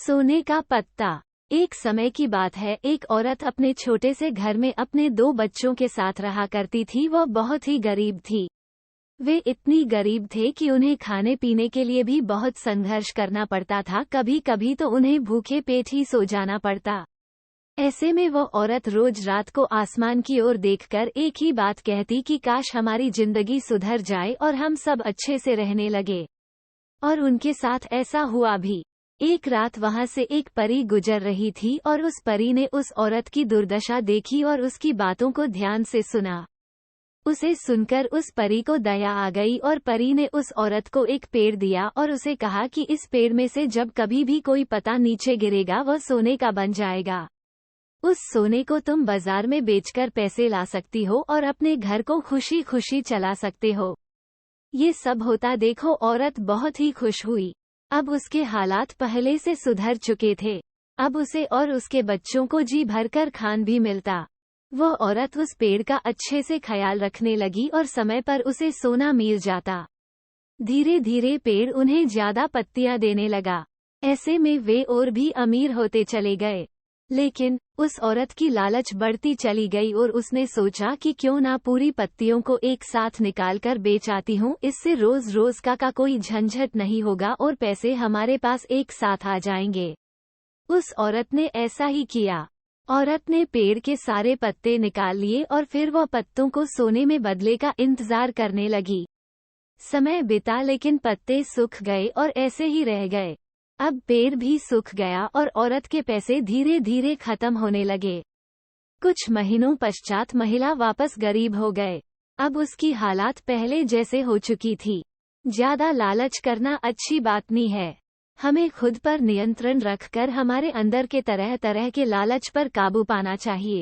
सोने का पत्ता। एक समय की बात है, एक औरत अपने छोटे से घर में अपने 2 बच्चों के साथ रहा करती थी। वह बहुत ही गरीब थी। वे इतनी गरीब थे कि उन्हें खाने पीने के लिए भी बहुत संघर्ष करना पड़ता था। कभी कभी तो उन्हें भूखे पेट ही सो जाना पड़ता। ऐसे में वो औरत रोज रात को आसमान की ओर देखकर एक ही बात कहती कि काश हमारी जिंदगी सुधर जाए और हम सब अच्छे से रहने लगे। और उनके साथ ऐसा हुआ भी। एक रात वहां से एक परी गुजर रही थी और उस परी ने उस औरत की दुर्दशा देखी और उसकी बातों को ध्यान से सुना। उसे सुनकर उस परी को दया आ गई और परी ने उस औरत को एक पेड़ दिया और उसे कहा कि इस पेड़ में से जब कभी भी कोई पत्ता नीचे गिरेगा वह सोने का बन जाएगा। उस सोने को तुम बाजार में बेचकर पैसे ला सकती हो और अपने घर को खुशी खुशी चला सकते हो। ये सब होता देखो औरत बहुत ही खुश हुई। अब उसके हालात पहले से सुधर चुके थे। अब उसे और उसके बच्चों को जी भरकर खान भी मिलता। वह औरत उस पेड़ का अच्छे से ख्याल रखने लगी और समय पर उसे सोना मिल जाता। धीरे धीरे पेड़ उन्हें ज्यादा पत्तियां देने लगा। ऐसे में वे और भी अमीर होते चले गए। लेकिन उस औरत की लालच बढ़ती चली गई और उसने सोचा कि क्यों ना पूरी पत्तियों को एक साथ निकालकर बेच आती हूँ। इससे रोज रोज का कोई झंझट नहीं होगा और पैसे हमारे पास एक साथ आ जाएंगे। उस औरत ने ऐसा ही किया। औरत ने पेड़ के सारे पत्ते निकाल लिए और फिर वह पत्तों को सोने में बदले का इंतजार करने लगी। समय बीता लेकिन पत्ते सूख गए और ऐसे ही रह गए। अब पेड़ भी सूख गया और औरत के पैसे धीरे धीरे खत्म होने लगे। कुछ महीनों पश्चात महिला वापस गरीब हो गए। अब उसकी हालात पहले जैसे हो चुकी थी। ज्यादा लालच करना अच्छी बात नहीं है। हमें खुद पर नियंत्रण रखकर हमारे अंदर के तरह तरह के लालच पर काबू पाना चाहिए।